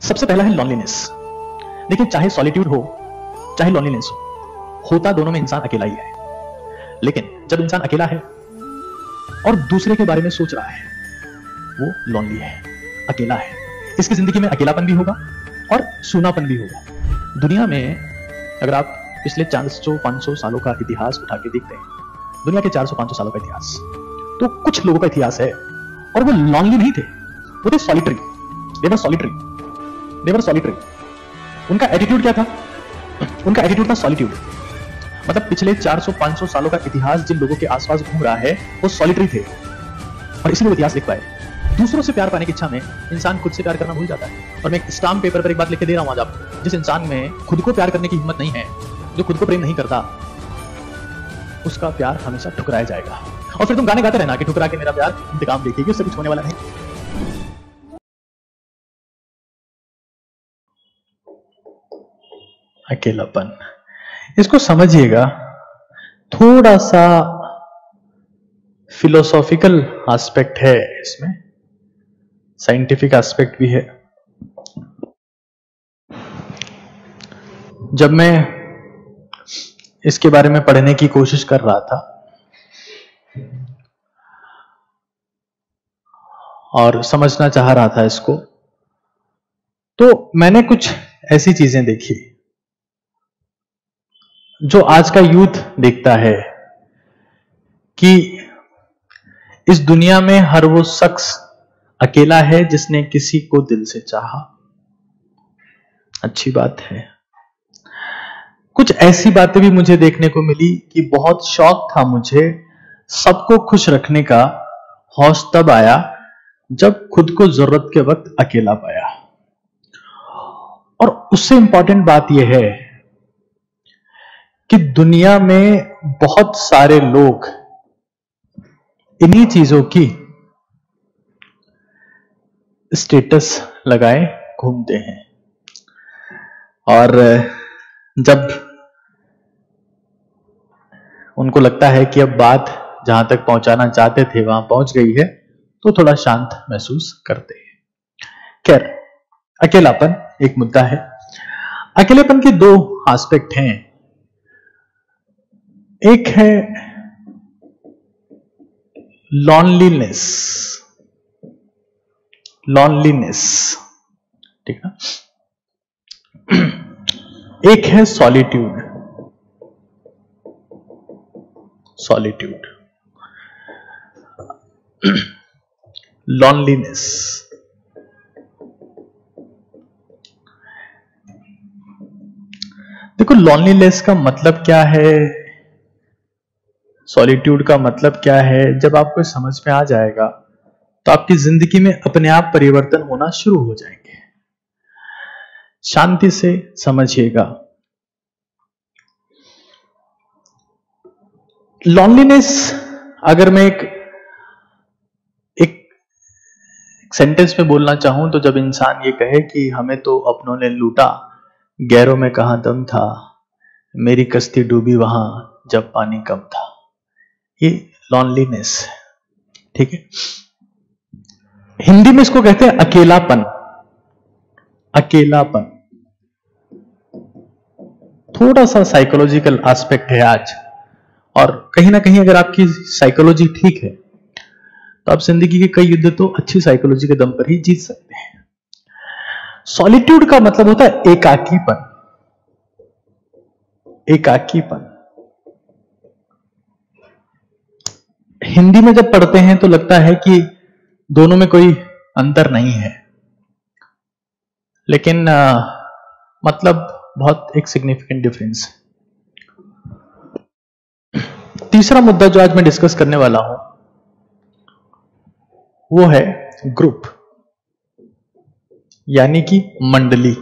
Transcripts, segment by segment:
सबसे पहला है लॉनलीनेस। देखिए, चाहे सॉलिट्यूड हो चाहे लॉनलीनेस हो, होता दोनों में इंसान अकेला ही है। लेकिन जब इंसान अकेला है और दूसरे के बारे में सोच रहा है, वो लॉनली है, अकेला है। इसकी जिंदगी में अकेलापन भी होगा और सूनापन भी होगा। दुनिया में अगर आप पिछले 400-500 सालों का इतिहास उठा के देखते हैं, दुनिया के 400-500 सालों का इतिहास, तो कुछ लोगों का इतिहास है और वो लॉनली नहीं थे, वो थे सॉलिटरी। देवर सॉलिटरी। उनका एटीट्यूड क्या था? उनका एटीट्यूड था सॉलिट्यूड। मतलब पिछले 400-500 सालों का इतिहास जिन लोगों के आसपास घूम रहा है, वो सॉलिटरी थे और इसलिए वो इतिहास लिख पाए। दूसरों से प्यार पाने की इच्छा में इंसान खुद से प्यार करना भूल जाता है। और मैं एक स्टाम्प पेपर पर एक बात लिख के दे रहा हूं आज आपको, जिस इंसान में खुद को प्यार करने की हिम्मत नहीं है, जो खुद को प्रेम नहीं करता, उसका प्यार हमेशा ठुकराया जाएगा। और फिर तुम गाने गाते रहना कि ठुकरा के मेरा प्यार इंतकाम देखेगी, उससे कुछ होने वाला नहीं। अकेलापन, इसको समझिएगा, थोड़ा सा फिलोसॉफिकल एस्पेक्ट है इसमें, साइंटिफिक एस्पेक्ट भी है। जब मैं इसके बारे में पढ़ने की कोशिश कर रहा था और समझना चाह रहा था इसको, तो मैंने कुछ ऐसी चीजें देखी जो आज का यूथ देखता है कि इस दुनिया में हर वो शख्स अकेला है जिसने किसी को दिल से चाहा। अच्छी बात है। कुछ ऐसी बातें भी मुझे देखने को मिली कि बहुत शौक था मुझे सबको खुश रखने का, होश तब आया जब खुद को जरूरत के वक्त अकेला पाया। और उससे इंपॉर्टेंट बात यह है कि दुनिया में बहुत सारे लोग इन्हीं चीजों की स्टेटस लगाए घूमते हैं, और जब उनको लगता है कि अब बात जहां तक पहुंचाना चाहते थे वहां पहुंच गई है, तो थोड़ा शांत महसूस करते हैं। खैर, अकेलापन एक मुद्दा है। अकेलेपन के दो एस्पेक्ट हैं। एक है लॉनलीनेस, ठीक है, एक है सॉलिट्यूड। लॉनलीनेस, देखो, लॉनलीनेस का मतलब क्या है, सॉलिट्यूड का मतलब क्या है, जब आपको समझ में आ जाएगा तो आपकी जिंदगी में अपने आप परिवर्तन होना शुरू हो जाएंगे। शांति से समझिएगा। लॉनलीनेस, अगर मैं एक सेंटेंस में बोलना चाहूं तो जब इंसान ये कहे कि हमें तो अपनों ने लूटा, गैरों में कहां दम था, मेरी कश्ती डूबी वहां जब पानी कम था, ये लॉनलीनेस है। ठीक है। हिंदी में इसको कहते हैं अकेलापन। थोड़ा सा साइकोलॉजिकल एस्पेक्ट है आज, और कहीं ना कहीं अगर आपकी साइकोलॉजी ठीक है तो आप जिंदगी के कई युद्ध तो अच्छी साइकोलॉजी के दम पर ही जीत सकते हैं। सॉलिट्यूड का मतलब होता है एकाकीपन। हिंदी में जब पढ़ते हैं तो लगता है कि दोनों में कोई अंतर नहीं है, लेकिन मतलब बहुत एक सिग्निफिकेंट डिफरेंस है। तीसरा मुद्दा जो आज मैं डिस्कस करने वाला हूं वो है ग्रुप, यानी कि मंडली।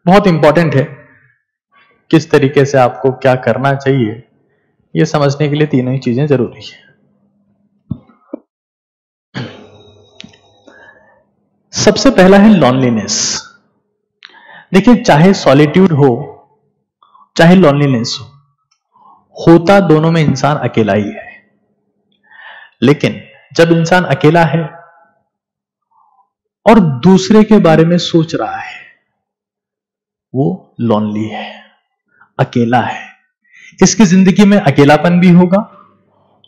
बहुत इंपॉर्टेंट है, किस तरीके से आपको क्या करना चाहिए यह समझने के लिए तीनों ही चीजें जरूरी है। सबसे पहला है लॉनलीनेस। देखिए, चाहे सॉलिट्यूड हो चाहे लॉनलीनेस हो, होता दोनों में इंसान अकेला ही है। लेकिन जब इंसान अकेला है और दूसरे के बारे में सोच रहा है, वो लॉनली है, अकेला है। इसकी जिंदगी में अकेलापन भी होगा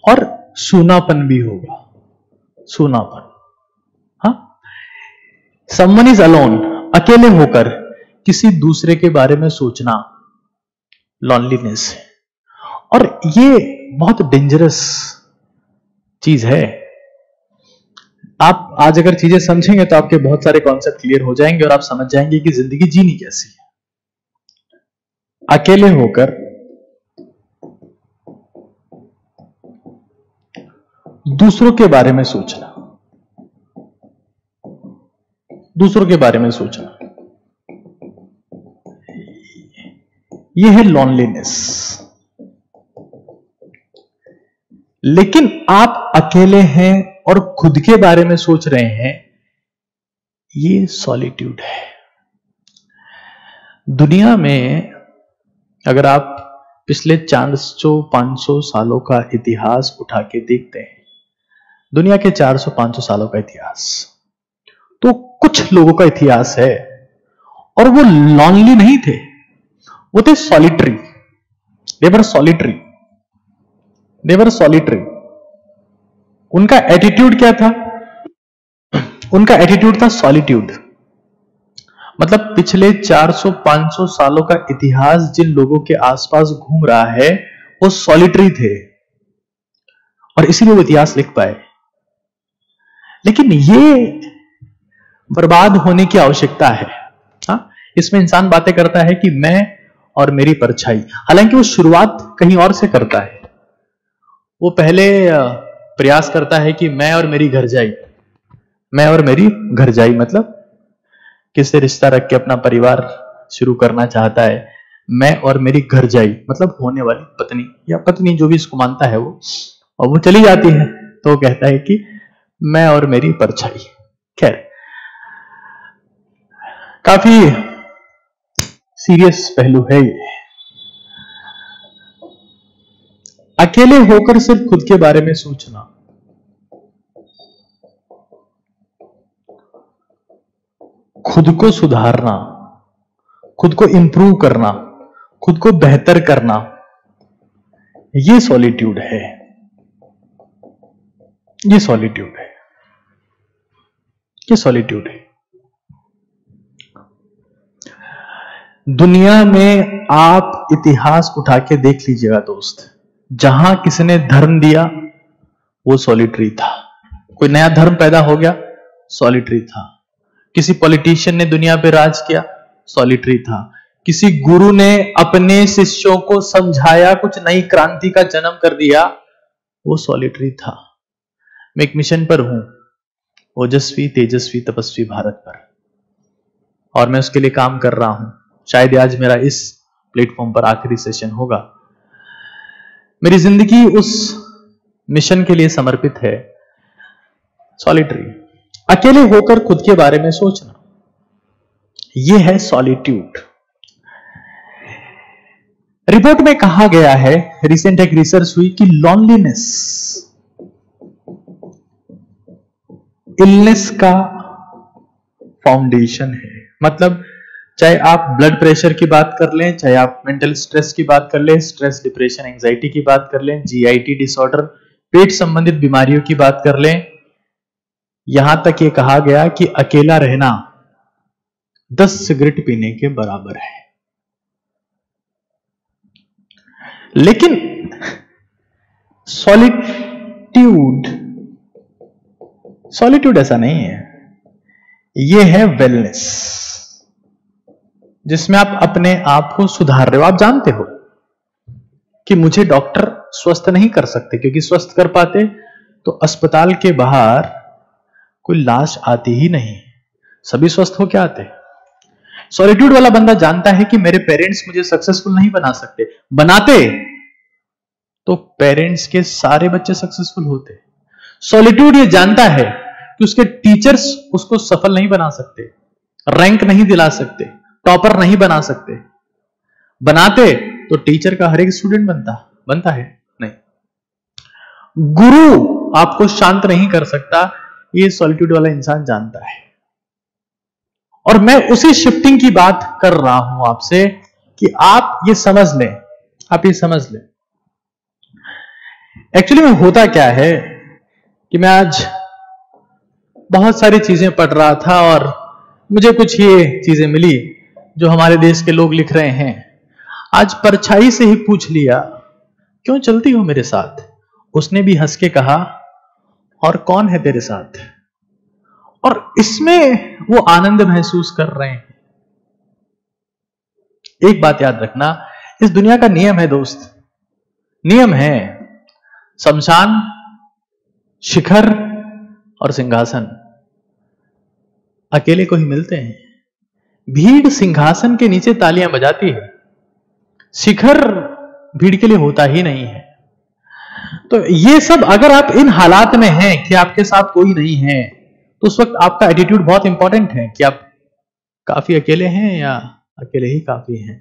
और सूनापन भी होगा, सूनापन। हाँ, समवन इज अलोन, अकेले होकर किसी दूसरे के बारे में सोचना लॉनलीनेस है। और ये बहुत डेंजरस चीज है। आप आज अगर चीजें समझेंगे तो आपके बहुत सारे कॉन्सेप्ट क्लियर हो जाएंगे और आप समझ जाएंगे कि जिंदगी जीनी कैसी है। अकेले होकर दूसरों के बारे में सोचना, दूसरों के बारे में सोचना, यह है लॉनलीनेस। लेकिन आप अकेले हैं और खुद के बारे में सोच रहे हैं, ये सॉलिट्यूड है। दुनिया में अगर आप पिछले 400-500 सालों का इतिहास उठा के देखते हैं, दुनिया के 400-500 सालों का इतिहास, तो कुछ लोगों का इतिहास है और वो लॉनली नहीं थे, वो थे सॉलिटरी। देवर सॉलिटरी, देवर सॉलिटरी। उनका एटीट्यूड क्या था? उनका एटीट्यूड था सॉलिट्यूड। मतलब पिछले 400-500 सालों का इतिहास जिन लोगों के आसपास घूम रहा है, वो सॉलिटरी थे और इसीलिए वो इतिहास लिख पाए। लेकिन ये बर्बाद होने की आवश्यकता है। हाँ, इसमें इंसान बातें करता है कि मैं और मेरी परछाई, हालांकि वो शुरुआत कहीं और से करता है। वो पहले प्रयास करता है कि मैं और मेरी घरजाई, मैं और मेरी घरजाई, मतलब किससे रिश्ता रख के अपना परिवार शुरू करना चाहता है। मैं और मेरी घरजाई मतलब होने वाली पत्नी या पत्नी, जो भी इसको मानता है वो, और वो चली जाती है तो वो कहता है कि मैं और मेरी परछाई। खैर, काफी सीरियस पहलू है ये। अकेले होकर सिर्फ खुद के बारे में सोचना, खुद को सुधारना, खुद को इंप्रूव करना, खुद को बेहतर करना, ये सॉलिट्यूड है, ये सॉलिट्यूड है, ये सॉलिट्यूड है। दुनिया में आप इतिहास उठा के देख लीजिएगा दोस्त, जहां किसने धर्म दिया वो सॉलिटरी था। कोई नया धर्म पैदा हो गया, सॉलिटरी था। किसी पॉलिटिशियन ने दुनिया पे राज किया, सॉलिटरी था। किसी गुरु ने अपने शिष्यों को समझाया, कुछ नई क्रांति का जन्म कर दिया, वो सॉलिटरी था। मैं एक मिशन पर हूं, ओजस्वी तेजस्वी तपस्वी भारत पर, और मैं उसके लिए काम कर रहा हूं। शायद आज मेरा इस प्लेटफॉर्म पर आखिरी सेशन होगा। मेरी जिंदगी उस मिशन के लिए समर्पित है। सॉलिटरी, अकेले होकर खुद के बारे में सोचना, यह है सॉलिट्यूड। रिपोर्ट में कहा गया है, रिसेंट एक रिसर्च हुई कि लॉनलीनेस इलनेस का फाउंडेशन है। मतलब चाहे आप ब्लड प्रेशर की बात कर लें, चाहे आप मेंटल स्ट्रेस की बात कर लें, स्ट्रेस, डिप्रेशन, एंजाइटी की बात कर लें, जीआईटी डिसऑर्डर, पेट संबंधित बीमारियों की बात कर लें, यहां तक ये कहा गया कि अकेला रहना 10 सिगरेट पीने के बराबर है। लेकिन सॉलिट्यूड ऐसा नहीं है। यह है वेलनेस, जिसमें आप अपने आप को सुधार रहे हो। आप जानते हो कि मुझे डॉक्टर स्वस्थ नहीं कर सकते, क्योंकि स्वस्थ कर पाते तो अस्पताल के बाहर कोई लाश आती ही नहीं, सभी स्वस्थ होके आते। सॉलिट्यूड वाला बंदा जानता है कि मेरे पेरेंट्स मुझे सक्सेसफुल नहीं बना सकते, बनाते तो पेरेंट्स के सारे बच्चे सक्सेसफुल होते। सॉलिट्यूड ये जानता है कि उसके टीचर्स उसको सफल नहीं बना सकते, रैंक नहीं दिला सकते, टॉपर नहीं बना सकते। बनाते तो टीचर का हर एक स्टूडेंट बनता है नहीं। गुरु आपको शांत नहीं कर सकता, ये सॉलिट्यूड वाला इंसान जानता है। और मैं उसी शिफ्टिंग की बात कर रहा हूं आपसे कि आप ये समझ लें, आप ये समझ लें। एक्चुअली में होता क्या है कि मैं आज बहुत सारी चीजें पढ़ रहा था और मुझे कुछ ये चीजें मिली जो हमारे देश के लोग लिख रहे हैं। आज परछाई से ही पूछ लिया, क्यों चलती हो मेरे साथ? उसने भी हंस के कहा, और कौन है तेरे साथ? और इसमें वो आनंद महसूस कर रहे हैं। एक बात याद रखना, इस दुनिया का नियम है दोस्त, नियम है, शमशान, शिखर और सिंहासन अकेले को ही मिलते हैं। भीड़ सिंहासन के नीचे तालियां बजाती है, शिखर भीड़ के लिए होता ही नहीं है। तो ये सब अगर आप इन हालात में हैं कि आपके साथ कोई नहीं है, तो उस वक्त आपका एटीट्यूड बहुत इंपॉर्टेंट है कि आप काफी अकेले हैं या अकेले ही काफी हैं।